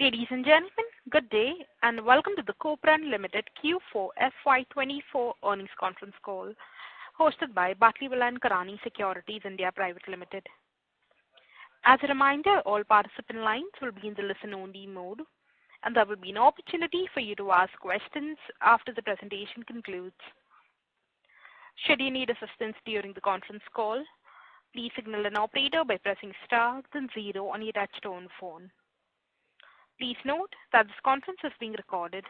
Ladies and gentlemen, good day and welcome to the Kopran Ltd Q4 FY2024 earnings conference call hosted by Batlivala & Karani Securities India Private Limited. As a reminder, all participant lines will be in the listen-only mode and there will be an opportunity for you to ask questions after the presentation concludes. Should you need assistance during the conference call, please signal an operator by pressing star then 0 on your touch-tone phone. Please note that this conference is being recorded.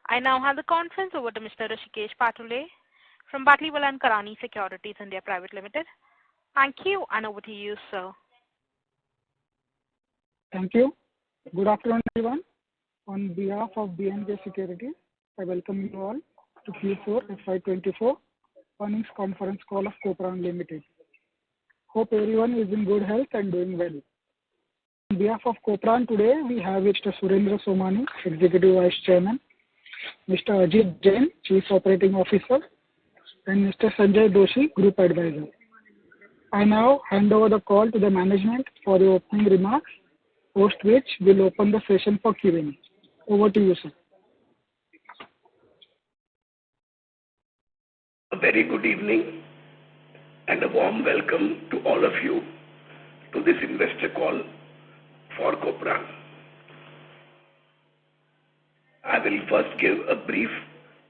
I now hand the conference over to Mr. Rishikesh Patule from Batlivala & Karani Securities India Private Limited. Thank you and over to you, sir. Thank you. Good afternoon, everyone. On behalf of B&K Securities, I welcome you all to Q4 FY24 earnings conference call of Kopran Ltd. Hope everyone is in good health and doing well. On behalf of Kopran today, we have Mr. Surendra Somani, Executive Vice Chairman, Mr. Ajit Jain, Chief Operating Officer, and Mr. Sanjay Doshi, Group Advisor. I now hand over the call to the management for the opening remarks, post which we'll open the session for Q&A. Over to you, sir. A very good evening and a warm welcome to all of you to this investor call for Kopran. I will first give a brief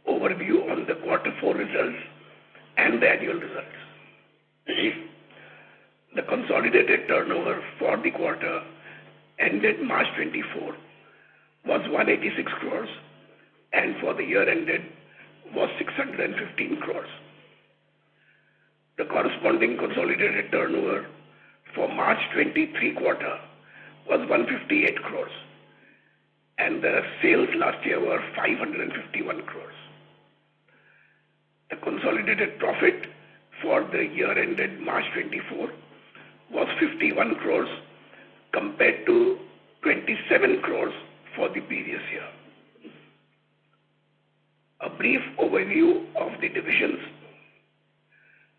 overview on the quarter 4 results and the annual results. The consolidated turnover for the quarter ended March 24 was 186 crores and for the year ended was 615 crores. The corresponding consolidated turnover for March 23 quarter was 158 crores and the sales last year were 551 crores. The consolidated profit for the year ended March 24 was 51 crores compared to 27 crores for the previous year. A brief overview of the divisions.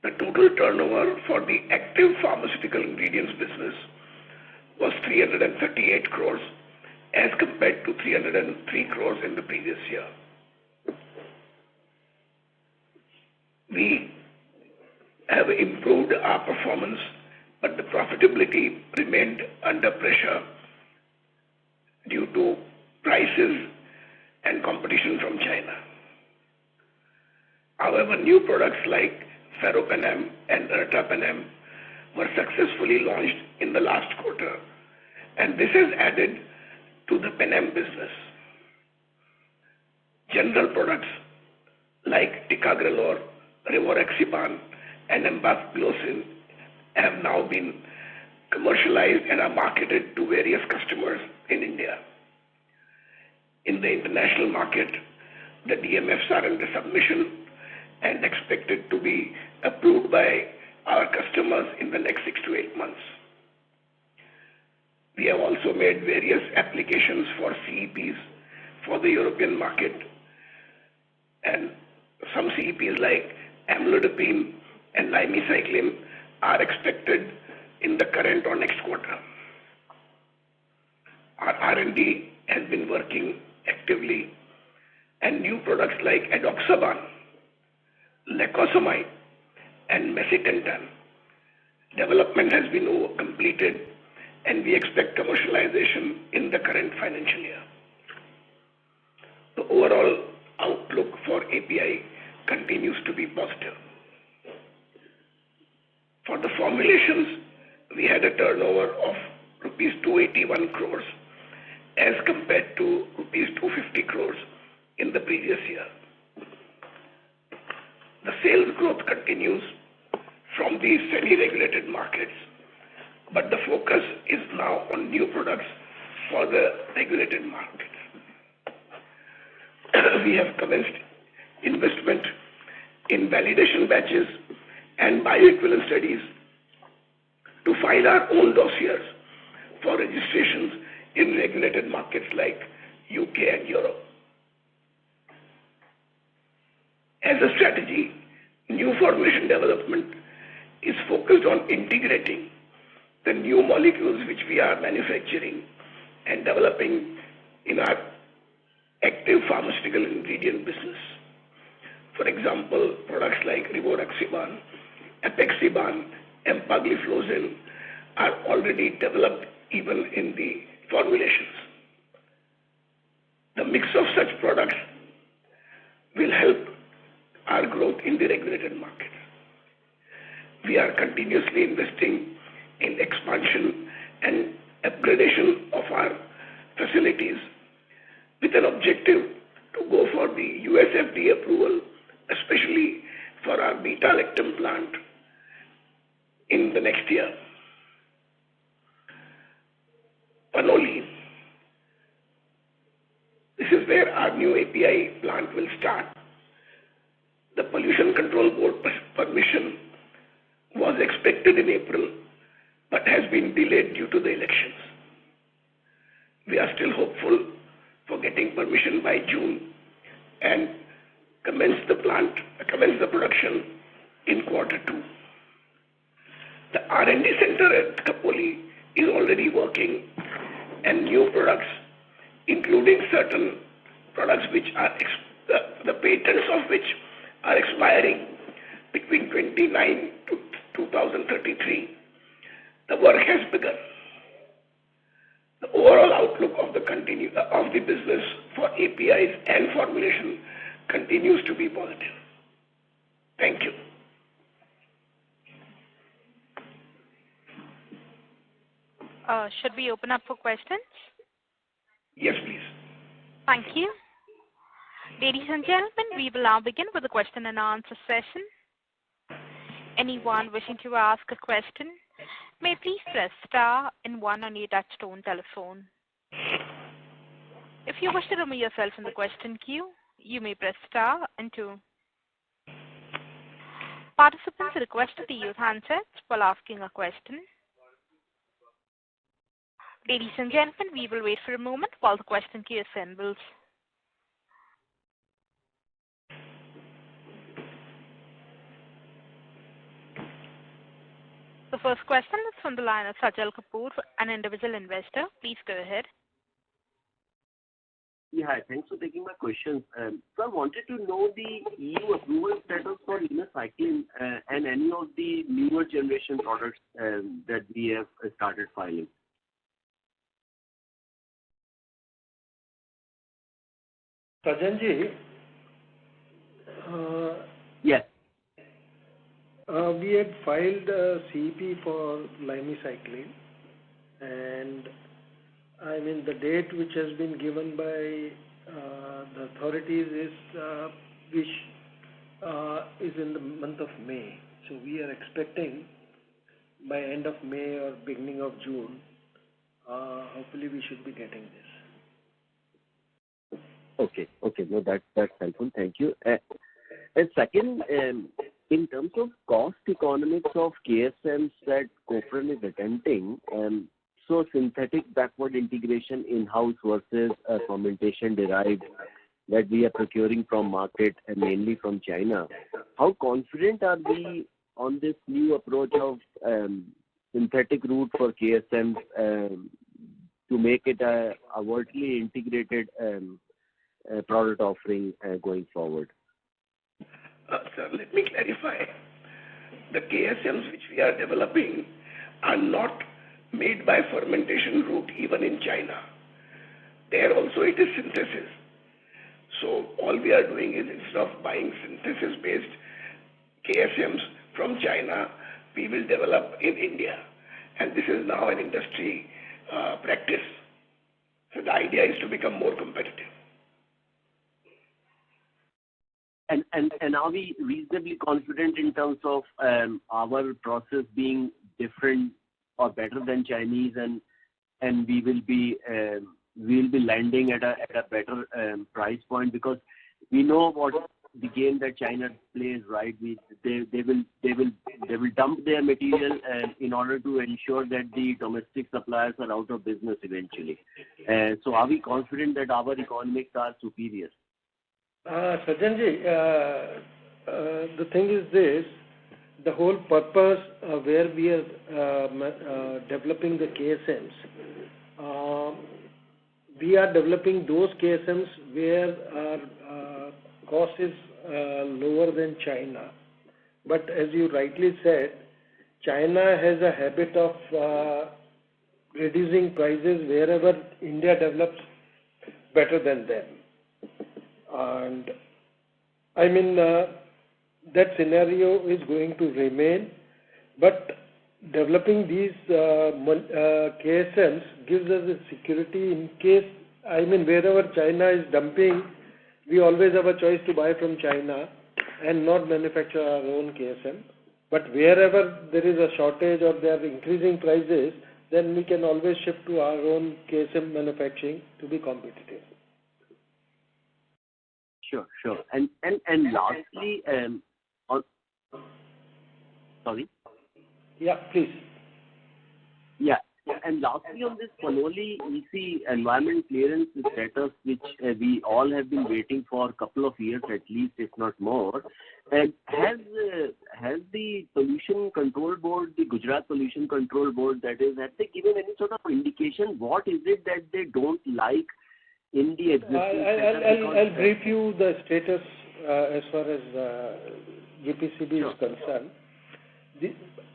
The total turnover for the active pharmaceutical ingredients business was 338 crores as compared to 303 crores in the previous year. We have improved our performance, but the profitability remained under pressure due to prices and competition from China. However, new products like ferropenem and ertapenem were successfully launched in the last quarter, and this has added to the penem business. General products like ticagrelor, rivaroxaban, and empagliflozin have now been commercialized and are marketed to various customers in India. In the international market, the DMFs are under submission and expected to be approved by our customers in the next 6 to 8 months. We have also made various applications for CEPs for the European market, and some CEPs like amlodipine and limicycline are expected in the current or next quarter. Our R&D has been working actively, and new products like edoxaban, lacosamide, and macitentan development has been completed, and we expect commercialization in the current financial year. The overall outlook for API continues to be positive. For the formulations, we had a turnover of rupees 281 crores as compared to rupees 250 crores in the previous year. The sales growth continues from these semi-regulated markets, but the focus is now on new products for the regulated markets. We have commenced investment in validation batches and bioequivalence studies to file our own dossiers for registrations in regulated markets like UK and Europe. As a strategy, new formulation development is focused on integrating the new molecules which we are manufacturing and developing in our active pharmaceutical ingredient business. For example, products like rivaroxaban, apixaban, empagliflozin are already developed even in the formulations. The mix of such products will help our growth in the regulated markets. We are continuously investing in expansion and upgradation of our facilities with an objective to go for the US FDA approval, especially for our beta-lactam plant in the next year. Panoli, this is where our new API plant will start. The Pollution Control Board permission was expected in April, but has been delayed due to the elections. We are still hopeful for getting permission by June and commence the production in Q2. The R&D center at Khopoli is already working, and new products, including certain products which are the patents of which are expiring between 29 to 2033, the work has begun. The overall outlook of the business for APIs and formulation continues to be positive. Thank you. Should we open up for questions? Yes, please. Thank you. Ladies and gentlemen, we will now begin with the question and answer session. Anyone wishing to ask a question may please press star and 1 on your touchtone telephone. If you wish to remove yourself from the question queue, you may press star and 2. Participants are requested to use handsets while asking a question. Ladies and gentlemen, we will wait for a moment while the question queue assembles. The first question is from the line of Sajal Kapoor, an individual investor. Please go ahead. Yeah, hi. Thanks for taking my question. So I wanted to know the EU approval status for minocycline and any of the newer generation products that we have started filing. Sajanji, Yes. We had filed a CEP for limecycline, and I mean the date which has been given by the authorities is in the month of May. So we are expecting by end of May or beginning of June, hopefully we should be getting this. Okay. No, that's helpful. Thank you. And second, in terms of cost economics of KSMs that Kopran is attempting, so synthetic backward integration in-house versus fermentation derived that we are procuring from market and mainly from China, how confident are we on this new approach of synthetic route for KSMs to make it a vertically integrated product offering going forward? Sir, let me clarify. The KSMs which we are developing are not made by fermentation route even in China. There also it is synthesis. So all we are doing is instead of buying synthesis-based KSMs from China, we will develop in India. And this is now an industry practice. So the idea is to become more competitive. And are we reasonably confident in terms of our process being different or better than Chinese, and we will be landing at a better price point, because we know what the game that China plays, right? They will dump their material in order to ensure that the domestic suppliers are out of business eventually. So are we confident that our economics are superior? Sajanji, the thing is this, the whole purpose where we are developing the KSMs, we are developing those KSMs where our cost is lower than China. But as you rightly said, China has a habit of reducing prices wherever India develops better than them. And I mean, that scenario is going to remain, but developing these KSMs gives us a security in case, I mean, wherever China is dumping, we always have a choice to buy from China and not manufacture our own KSM. But wherever there is a shortage or they are increasing prices, then we can always shift to our own KSM manufacturing to be competitive. Sure. And lastly, sorry? Yeah, please. Yeah. And lastly, on this Panoli EC environment clearance status, which we all have been waiting for a couple of years at least, if not more, has the Pollution Control Board, the Gujarat Pollution Control Board, that is, have they given any sort of indication what is it that they don't like in the existing I'll brief you the status as far as GPCB is concerned.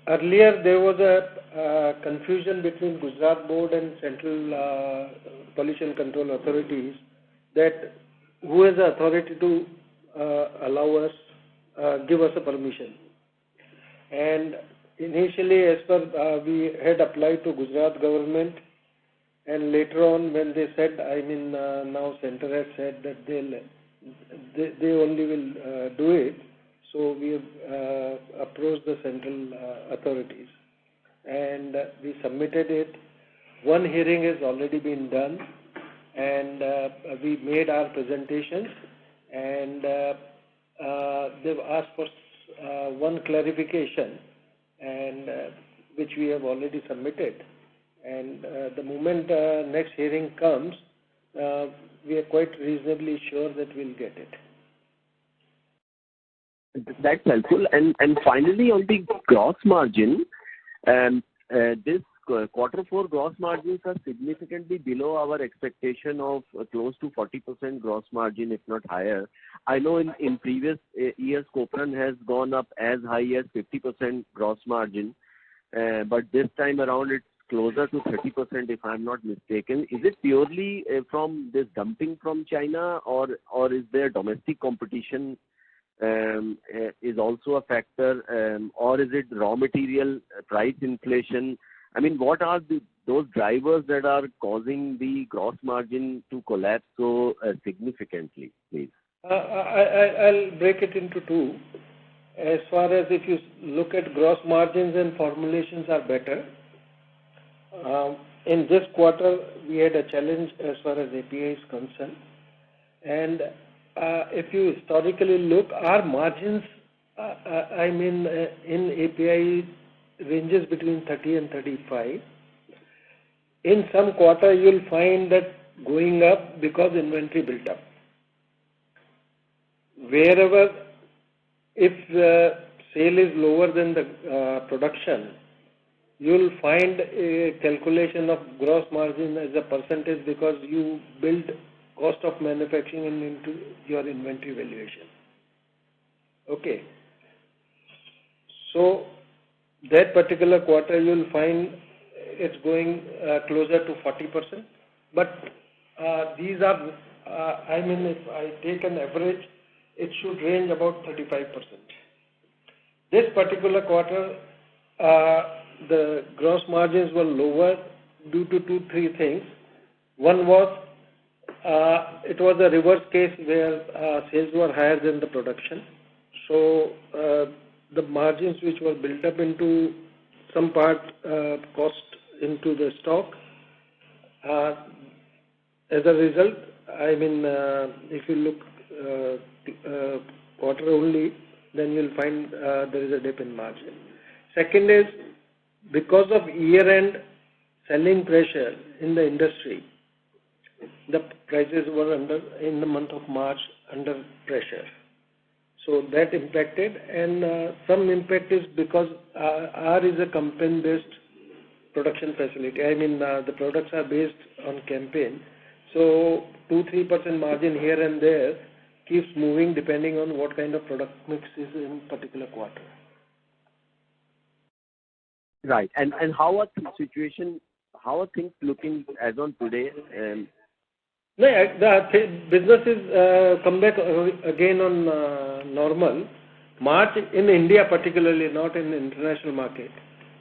Earlier, there was a confusion between Gujarat Board and Central Pollution Control Authorities that who has the authority to allow us, give us a permission. And initially, as per we had applied to Gujarat government, and later on when they said, I mean, now Center has said that they only will do it. So we have approached the central authorities and we submitted it. One hearing has already been done and we made our presentations and they've asked for one clarification and which we have already submitted. And the moment next hearing comes, we are quite reasonably sure that we'll get it. That's helpful. And finally, on the gross margin, this quarter 4 gross margins are significantly below our expectation of close to 40% gross margin, if not higher. I know in previous years, Kopran has gone up as high as 50% gross margin, but this time around it's closer to 30%, if I'm not mistaken. Is it purely from this dumping from China, or is there domestic competition is also a factor, or is it raw material price inflation? I mean, what are those drivers that are causing the gross margin to collapse so significantly, please? I'll break it into two. As far as if you look at gross margins and formulations are better. In this quarter, we had a challenge as far as API is concerned. And if you historically look, our margins, in API ranges between 30 and 35. In some quarter, you'll find that going up because inventory built up. Wherever, if the sale is lower than the production, you'll find a calculation of gross margin as a percentage because you build cost of manufacturing into your inventory valuation. Okay. So that particular quarter you'll find it's going closer to 40%. But these are, if I take an average, it should range about 35%. This particular quarter, the gross margins were lower due to 2-3 things. One was it was a reverse case where sales were higher than the production. So the margins which were built up into some part cost into the stock. As a result, if you look quarter only, then you'll find there is a dip in margin. Second is because of year-end selling pressure in the industry, the prices were in the month of March under pressure. So that impacted, and some impact is because R is a campaign-based production facility. The products are based on campaign. So 2-3% margin here and there keeps moving depending on what kind of product mix is in particular quarter. Right. And how are things looking as on today? The businesses come back again on normal. March in India particularly, not in the international market.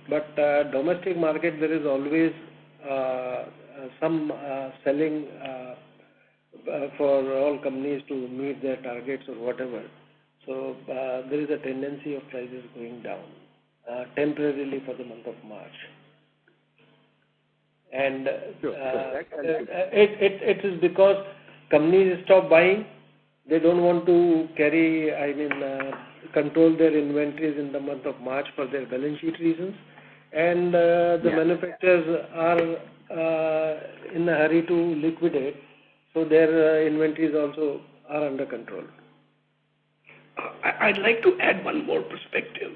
But domestic market, there is always some selling for all companies to meet their targets or whatever. So there is a tendency of prices going down temporarily for the month of March. And it is because companies stop buying. They don't want to carry, control their inventories in the month of March for their balance sheet reasons. And the manufacturers are in a hurry to liquidate, so their inventories also are under control. I'd like to add one more perspective.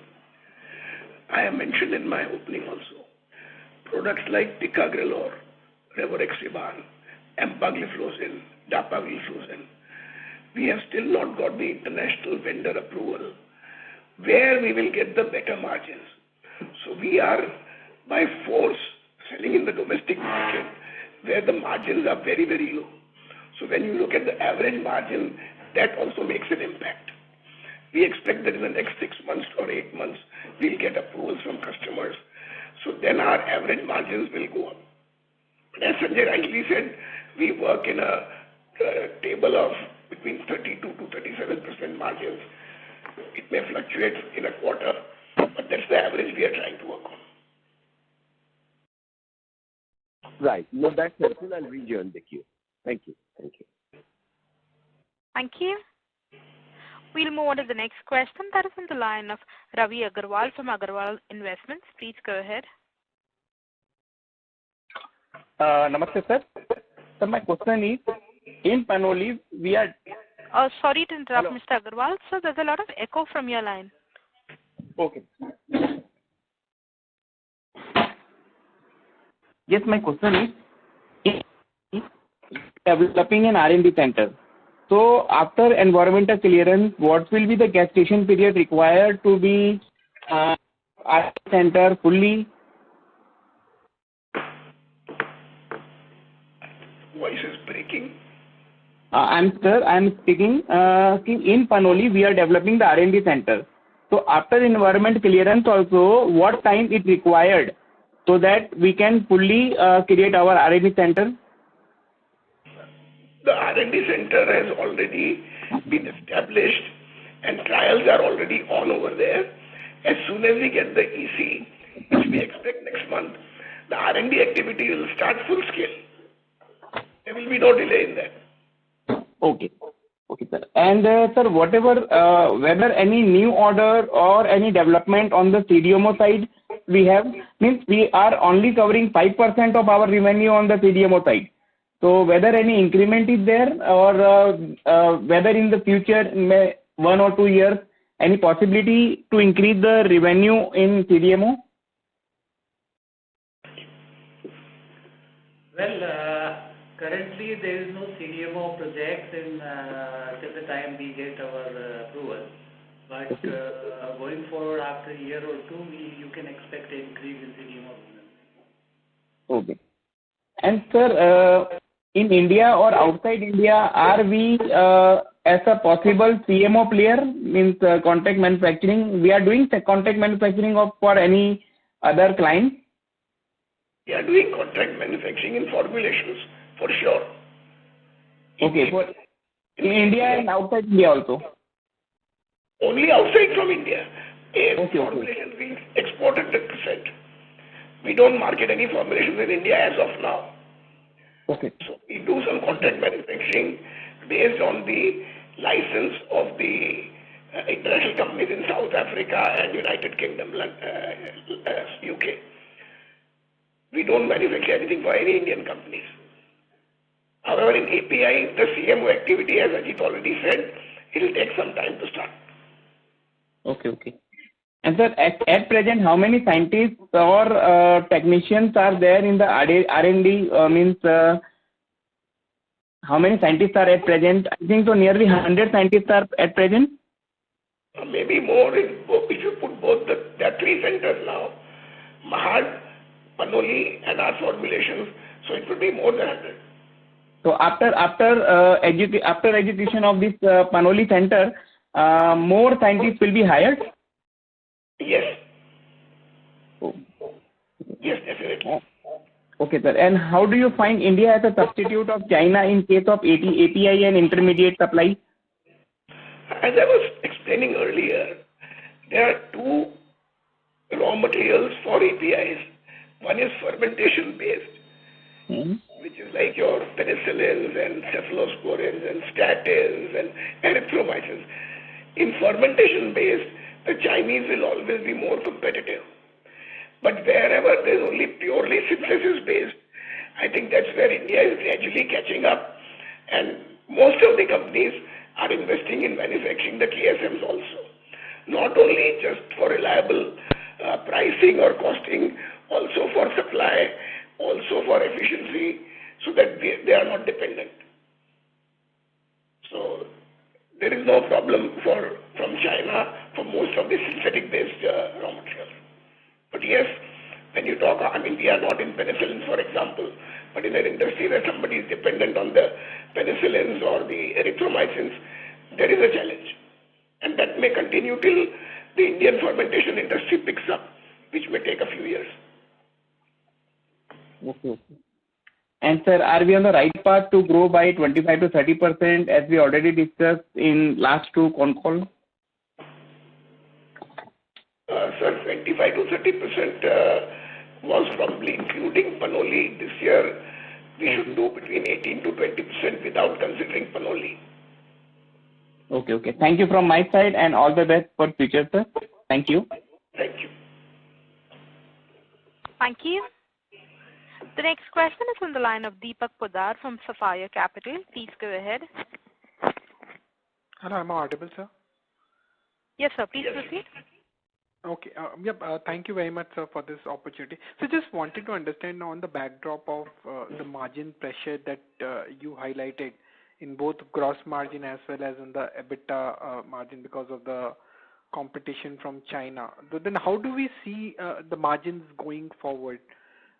I have mentioned in my opening also, products like ticagrelor, rivaroxaban, empagliflozin, dapagliflozin, we have still not got the international vendor approval where we will get the better margins. So we are by force selling in the domestic market where the margins are very, very low. So when you look at the average margin, that also makes an impact. We expect that in the next 6 months or 8 months, we'll get approvals from customers. So then our average margins will go up. But as Sanjay rightly said, we work in a table of between 32 to 37% margins. It may fluctuate in a quarter, but that's the average we are trying to work on. Right. No, that's helpful. I'll rejoin the queue. Thank you. Thank you. Thank you. We'll move on to the next question. That is on the line of Ravi Agarwal from Agarwal Investments. Please go ahead. Namaste, sir. So my question is, in Panoli, we are... Sorry to interrupt, Hello. Mr. Agarwal. So there's a lot of echo from your line. Okay. Yes, my question is, developing an R&D center. So after environmental clearance, what will be the gestation period required to be R&D center fully? Voice is breaking. I'm speaking. In Panoli, we are developing the R&D center. So after environment clearance also, what time it required so that we can fully create our R&D center? The R&D center has already been established and trials are already on over there. As soon as we get the EC, which we expect next month, the R&D activity will start full scale. There will be no delay in that. Okay. Okay, sir. And sir, whether any new order or any development on the CDMO side we have, means we are only covering 5% of our revenue on the CDMO side. So whether any increment is there or whether in the future, in 1 or 2 years, any possibility to increase the revenue in CDMO? Well, currently there is no CDMO project till the time we get our approval. But going forward after a year or two, you can expect an increase in CDMO business. Okay. And sir, in India or outside India, are we as a possible CMO player, means contract manufacturing? We are doing contract manufacturing for any other clients? We are doing contract manufacturing in formulations, for sure. Okay, in India and outside India also? Only outside from India. Okay. Formulations being exported 100%. We don't market any formulations in India as of now. Okay. So we do some contract manufacturing based on the license of the international companies in South Africa and United Kingdom, UK. We don't manufacture anything for any Indian companies. However, in API, the CMO activity, as Ajit already said, it will take some time to start. Okay. And sir, at present, how many scientists or technicians are there in the R&D, how many scientists are at present? I think so nearly 100 scientists are at present. Maybe more if you put both there are 3 centers now, Mahad, Panoli and our formulations, so it would be more than 100. So after execution of this Panoli center, more scientists will be hired? Yes. Oh. Yes, definitely. Okay, sir. And how do you find India as a substitute of China in case of API and intermediate supply? As I was explaining earlier, there are 2 raw materials for APIs. One is fermentation based, which is like your penicillins and cephalosporins and statins and erythromycins. In fermentation based, the Chinese will always be more competitive. But wherever there is only purely synthesis based, I think that's where India is gradually catching up. And most of the companies are investing in manufacturing the KSMs also. Not only just for reliable pricing or costing, also for supply, also for efficiency, so that they are not dependent. So there is no problem from China for most of the synthetic based raw materials. But yes, when you talk, I mean, we are not in penicillins, for example, but in an industry where somebody is dependent on the penicillins or the erythromycins, there is a challenge. And that may continue till the Indian fermentation industry picks up, which may take a few years. Okay. And sir, are we on the right path to grow by 25 to 30% as we already discussed in last 2 con calls? Sir, 25 to 30% was probably including Panoli. This year, we should do between 18 to 20% without considering Panoli. Okay. Thank you from my side and all the best for future, sir. Thank you. Thank you. Thank you. The next question is on the line of Deepak Poddar from Sapphire Capital. Please go ahead. Hello, am I audible, sir? Yes, sir. Please proceed. Okay. Thank you very much, sir, for this opportunity. So just wanted to understand on the backdrop of the margin pressure that you highlighted in both gross margin as well as in the EBITDA margin because of the competition from China. Then how do we see the margins going forward?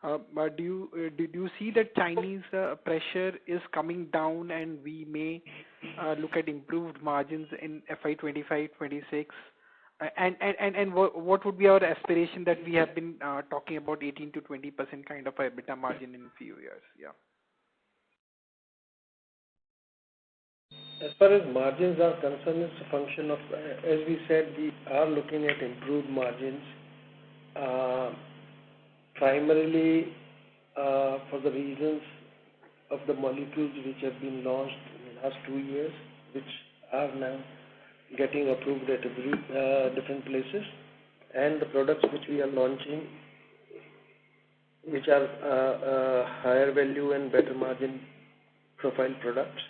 Do you see that Chinese pressure is coming down and we may look at improved margins in FY25-26? And what would be our aspiration that we have been talking about 18 to 20% kind of a EBITDA margin in a few years? Yeah. As far as margins are concerned, it's a function of, as we said, we are looking at improved margins, primarily for the reasons of the molecules which have been launched in the last 2 years, which are now getting approved at different places, and the products which we are launching, which are higher value and better margin profile products.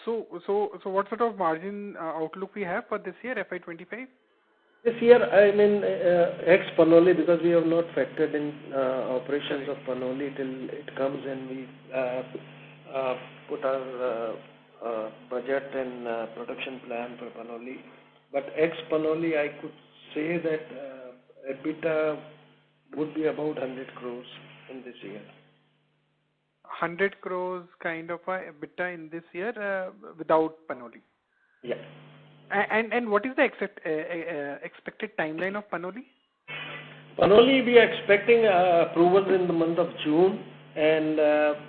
So what sort of margin outlook we have for this year, FY25? This year, I mean, ex-Panoli, because we have not factored in operations of Panoli till it comes and we put our budget and production plan for Panoli. But ex-Panoli, I could say that EBITDA would be about 100 crores in this year. 100 crores kind of a EBITDA in this year without Panoli. Yeah. And what is the expected timeline of Panoli? Panoli, we are expecting approvals in the month of June, and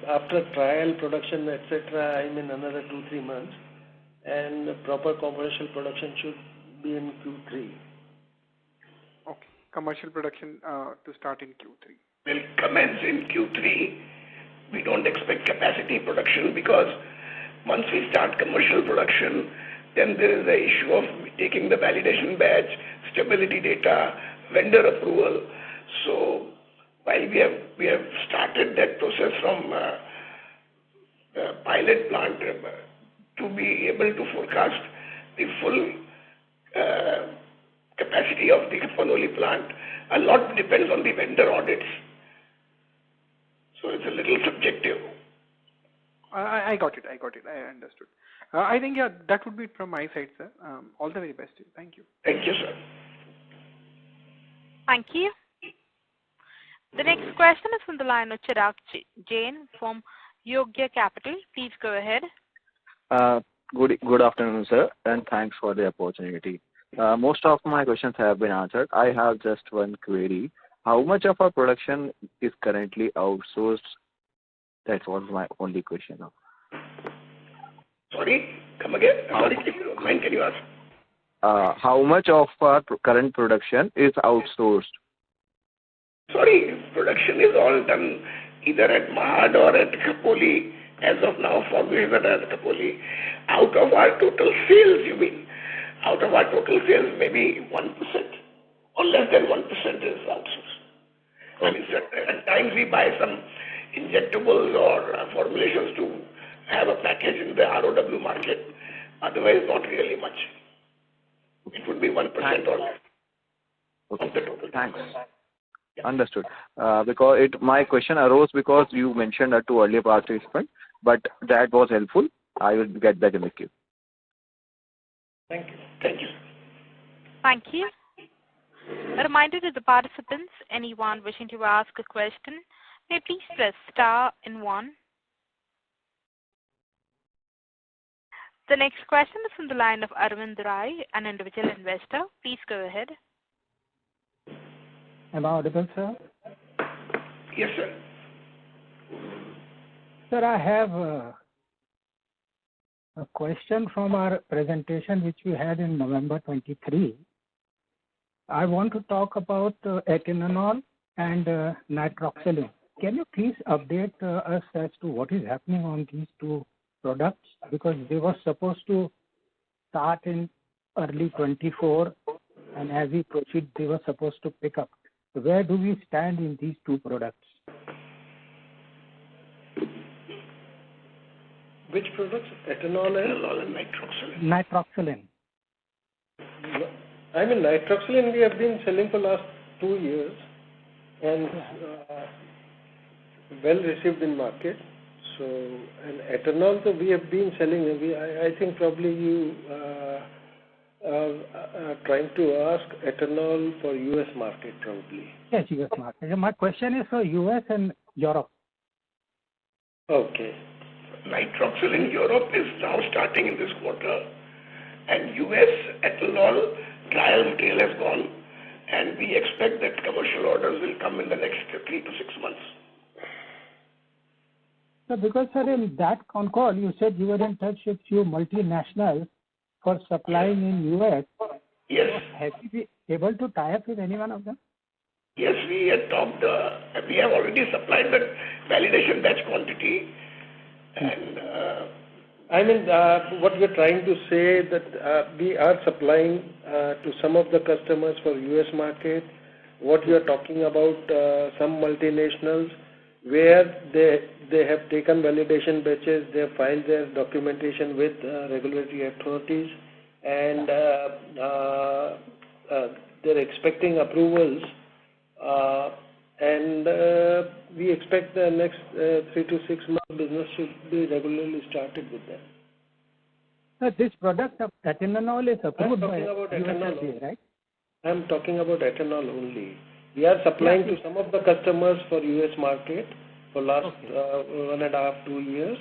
after trial production, etc., I mean another 2-3 months, and proper commercial production should be in Q3. Okay, commercial production to start in Q3. Will commence in Q3. We don't expect capacity production because once we start commercial production, then there is the issue of taking the validation batch, stability data, vendor approval. So while we have started that process from pilot plant to be able to forecast the full capacity of the Phenoli plant. A lot depends on the vendor audits. So it's a little subjective. I got it. I understood. I think, yeah, that would be it from my side, sir. All the very best to you. Thank you. Thank you, sir. Thank you. The next question is from the line of Chirag Jain from Yogya Capital. Please go ahead. Good afternoon, sir, and thanks for the opportunity. Most of my questions have been answered. I have just one query. How much of our production is currently outsourced? That was my only question now. Sorry, come again. Sorry, if you don't mind, can you ask? How much of our current production is outsourced? Sorry, production is all done either at Mahad or at Khopoli. As of now, formulated at Khopoli. Out of our total sales, you mean? Out of our total sales, maybe 1% or less than 1% is outsourced. I mean, at times we buy some injectables or formulations to have a package in the ROW market. Otherwise, not really much. It would be 1% or less of the total. Thanks. Yeah. Understood. Because my question arose because you mentioned that to earlier participants, but that was helpful. I will get back in the queue. Thank you. Thank you. Thank you. A reminder to the participants, anyone wishing to ask a question, may please press star and 1. The next question is from the line of Arvind Rai, an individual investor. Please go ahead. Am I audible, sir? Yes, sir. Sir, I have a question from our presentation which we had in November 23. I want to talk about atenolol and nitroxyline. Can you please update us as to what is happening on these two products? Because they were supposed to start in early 24, and as we proceed, they were supposed to pick up. Where do we stand in these two products? Which products? Ethanol and nitroxyline. Nitroxyline. I mean, nitroxyline we have been selling for last 2 years and well received in market. So, and ethanol, so we have been selling. I think probably you trying to ask ethanol for US market probably. Yes, US market. My question is for US and Europe. Okay. Nitroxyline in Europe is now starting in this quarter, and US ethanol trial material has gone, and we expect that commercial orders will come in the next 3 to 6 months. So because, sir, in that con call, you said you were in touch with few multinationals for supplying in US. Yes. So have you been able to tie up with any one of them? Yes, we had talked. We have already supplied the validation batch quantity, and I mean, what we are trying to say that we are supplying to some of the customers for US market. What we are talking about, some multinationals where they have taken validation batches, they have filed their documentation with regulatory authorities, and they're expecting approvals, and we expect the next 3 to 6 months business should be regularly started with them. This product of ethanol is approved by USFDA, right? I'm talking about ethanol only. We are supplying to some of the customers for US market for last 1.5 to 2 years.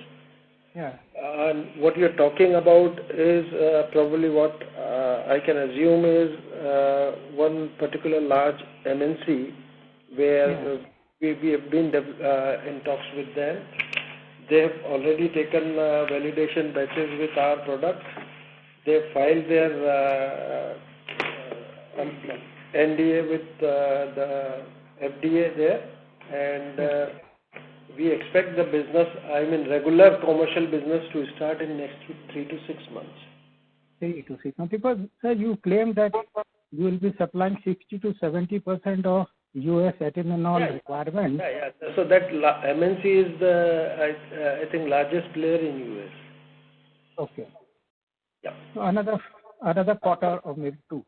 Yeah. And what you're talking about is probably what I can assume is one particular large MNC where we have been in talks with them. They have already taken validation batches with our products. They have filed their NDA with the FDA there, and we expect the business, I mean regular commercial business, to start in next 3 to 6 months. 3 to 6 months. Because, sir, you claim that you will be supplying 60 to 70% of US ethanol requirement. Yeah. So that MNC is the, I think, largest player in US. Okay. Yeah. So another quarter or maybe 2.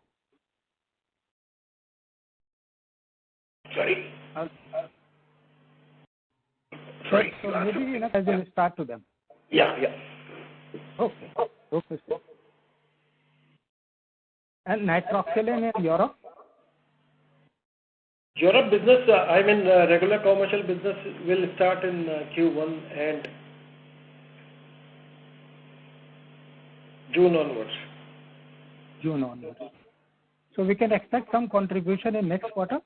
Sorry? Sorry. So maybe as a start to them. Yeah. Okay. Okay, sir. And nitroxyline in Europe? Europe business, regular commercial business will start in Q1 and June onwards. June onwards. So we can expect some contribution in next quarter?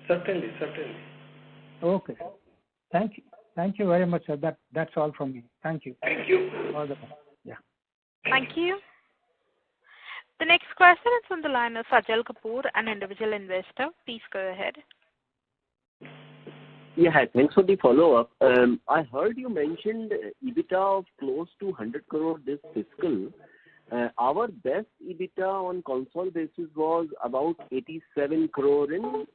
Certainly. Okay. Thank you. Thank you very much, sir. That's all from me. Thank you. Thank you. All the best. Yeah. Thank you. The next question is from the line of Sajal Kapoor, an individual investor. Please go ahead. Yeah, hi. Thanks for the follow-up. I heard you mentioned EBITDA of close to 100 crore this fiscal. Our best EBITDA on console basis was about 87 crore in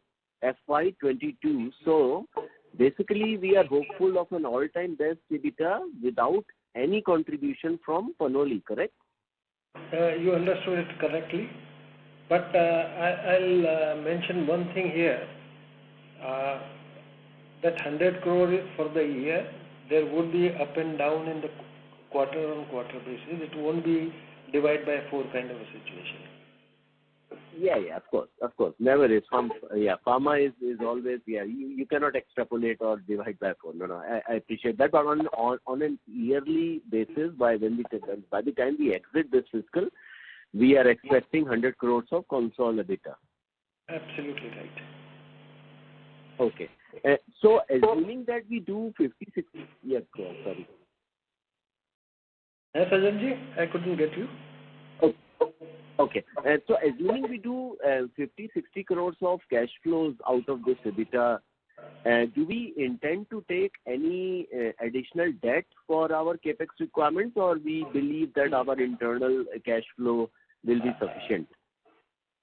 FY22. So basically, we are hopeful of an all-time best EBITDA without any contribution from Panoli, correct? You understood it correctly. But I'll mention one thing here. That 100 crore is for the year. There would be up and down in the quarter-on-quarter basis. It won't be divide by 4 kind of a situation. Yeah, of course. Never is. Pharma is always, you cannot extrapolate or divide by 4. No, I appreciate that. But on an yearly basis, by the time we exit this fiscal, we are expecting 100 crores of consolidated EBITDA. Absolutely right. Okay. So assuming that we do 56, yes, sorry. Yes, Ajalji, I couldn't get you. Okay. So assuming we do 50-60 crores of cash flows out of this EBITDA, do we intend to take any additional debt for our capex requirements, or we believe that our internal cash flow will be sufficient?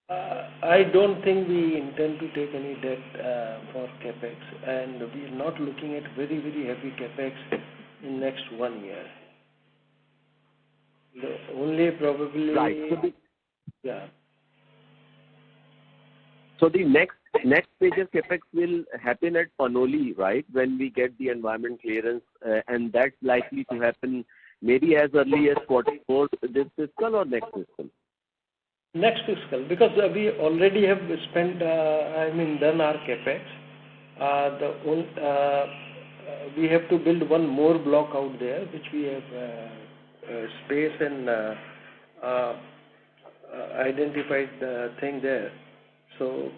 I don't think we intend to take any debt for capex, and we are not looking at very, very heavy capex in next 1 year. The only probably... Right. Yeah. So the next major capex will happen at Panoli, right? When we get the environment clearance, and that's likely to happen maybe as early as Q4 this fiscal or next fiscal? Next fiscal, because we already have spent, done our capex. We have to build one more block out there, which we have space and identified the thing there. So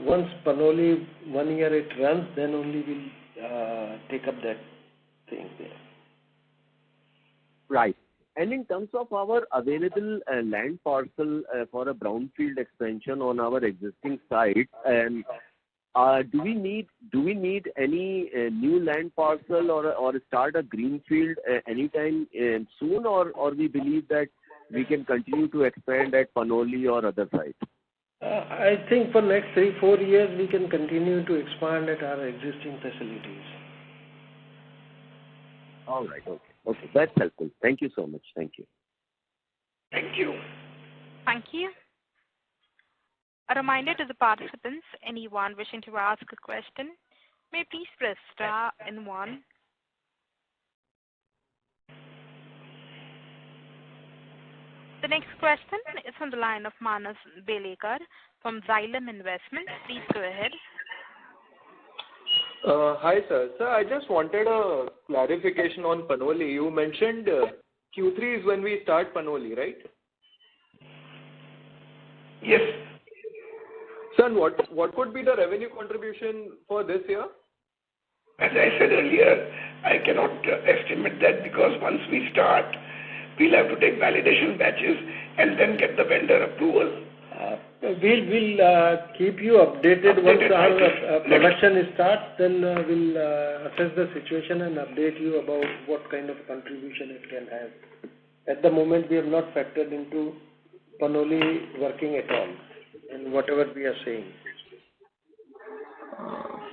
once Panoli 1 year it runs, then only we'll take up that thing there. Right. And in terms of our available land parcel for a brownfield expansion on our existing site, do we need any new land parcel or start a greenfield anytime soon, or we believe that we can continue to expand at Panoli or other sites? I think for next 3-4 years we can continue to expand at our existing facilities. All right. Okay. That's helpful. Thank you so much. Thank you. Thank you. Thank you. A reminder to the participants, anyone wishing to ask a question, may please press star and 1. The next question is from the line of Manas Belekar from Xylem Investment. Please go ahead. Hi, sir. Sir, I just wanted a clarification on Panoli. You mentioned Q3 is when we start Panoli, right? Yes. Sir, what would be the revenue contribution for this year? As I said earlier, I cannot estimate that because once we start, we'll have to take validation batches and then get the vendor approval. We'll keep you updated once our production starts. Then we'll assess the situation and update you about what kind of contribution it can have. At the moment, we have not factored into Panoli working at all in whatever we are saying.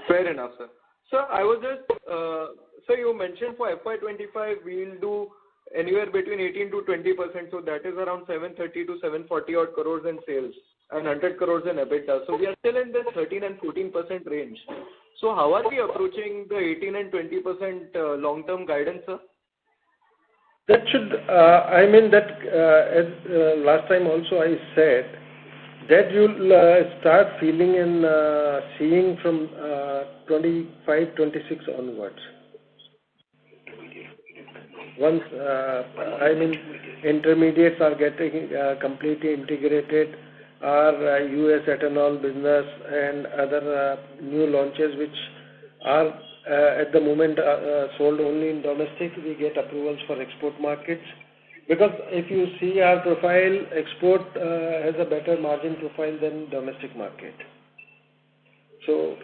Fair enough, sir. Sir, I was just, so you mentioned for FY25 we'll do anywhere between 18 to 20%, so that is around 730 to 740 odd crores in sales. and 100 crores in EBITDA. So we are still in this 13 and 14% range. So how are we approaching the 18 and 20% long-term guidance, sir? That should, as last time also I said, that you'll start feeling and seeing from 25, 26 onwards. Once, intermediates are getting completely integrated, our US ethanol business and other new launches which are at the moment sold only in domestic, we get approvals for export markets. Because if you see our profile, export has a better margin profile than domestic market. So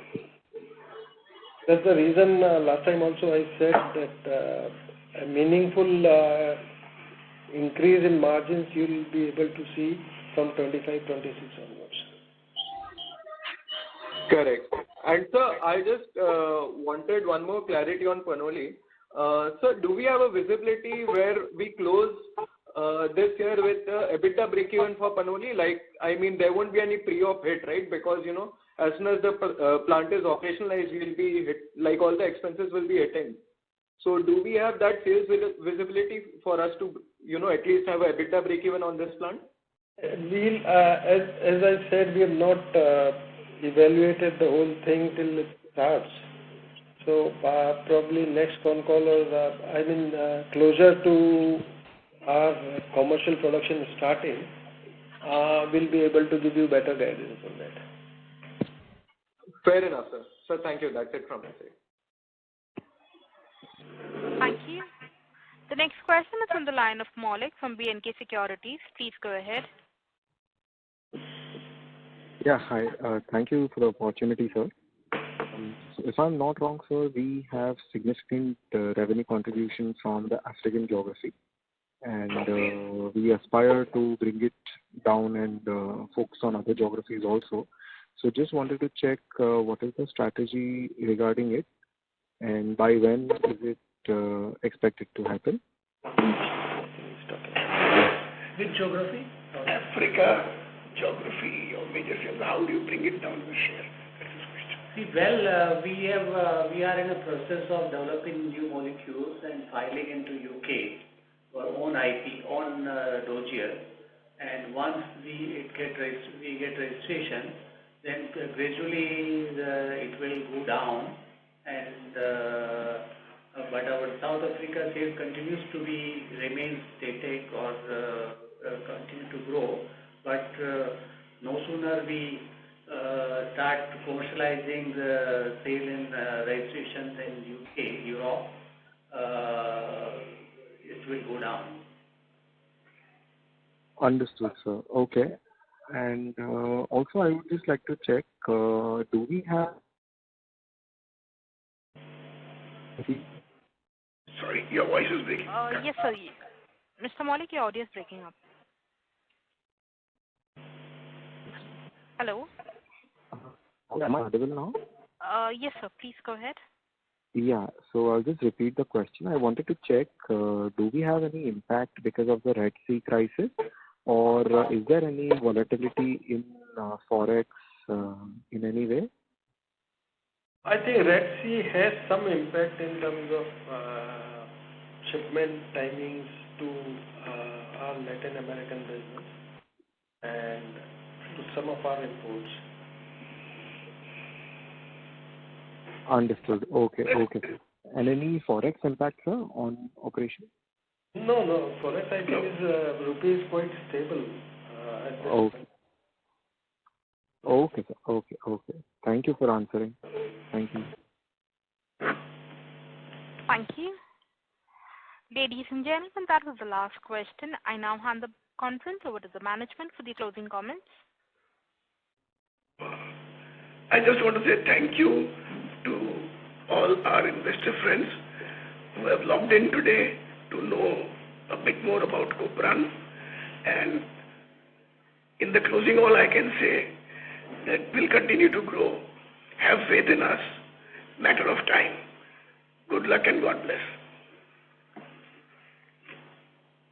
that's the reason last time also I said that a meaningful increase in margins you will be able to see from 25, 26 onwards. Correct. And sir, I just wanted one more clarity on Panoli. Sir, do we have a visibility where we close this year with EBITDA break-even for Panoli? Like, there won't be any pre-op hit, right? Because, as soon as the plant is operationalized, we'll be hit, like all the expenses will be hitting. So do we have that sales visibility for us to, at least have a EBITDA break-even on this plant? We'll, as I said, we have not evaluated the whole thing till it starts. So probably next con call or closer to our commercial production starting, we'll be able to give you better guidance on that. Fair enough, sir. So thank you. That's it from my side. Thank you. The next question is on the line of Maulik from B&K Securities. Please go ahead. Yeah, hi. Thank you for the opportunity, sir. So if I'm not wrong, sir, we have significant revenue contribution from the African geography, and we aspire to bring it down and focus on other geographies also. So just wanted to check what is the strategy regarding it, and by when is it expected to happen? Which geography? Africa geography or major sales. How do you bring it down the share? That's his question. See, well, we are in a process of developing new molecules and filing into UK for own IP, own dossier. And once we get registration, then gradually it will go down. And but our South Africa sales continues to remain static or continue to grow. But no sooner we start commercializing the sale and registrations in UK, Europe, it will go down. Understood, sir. Okay. And also, I would just like to check, do we have... Sorry, your voice is breaking. Yes, sir. Mr. Maulik, your audio is breaking up. Hello? Am I audible now? Yes, sir. Please go ahead. Yeah, so I'll just repeat the question. I wanted to check, do we have any impact because of the Red Sea crisis, or is there any volatility in Forex in any way? I think Red Sea has some impact in terms of shipment timings to our Latin American business and to some of our imports. Understood. Okay. And any Forex impact, sir, on operation? No. Forex, I think, rupee is quite stable at this point. Okay, sir. Okay. Thank you for answering. Thank you. Thank you. Ladies and gentlemen, that was the last question. I now hand the conference over to the management for the closing comments. I just want to say thank you to all our investor friends who have logged in today to know a bit more about Kopran. And in the closing, all I can say that we'll continue to grow. Have faith in us. Matter of time. Good luck and God bless.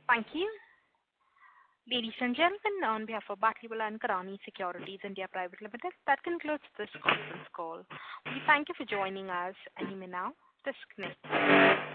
Thank you. Ladies and gentlemen, on behalf of Batliwala and Karani Securities India Private Limited, that concludes this conference call. We thank you for joining us, and you may now disconnect.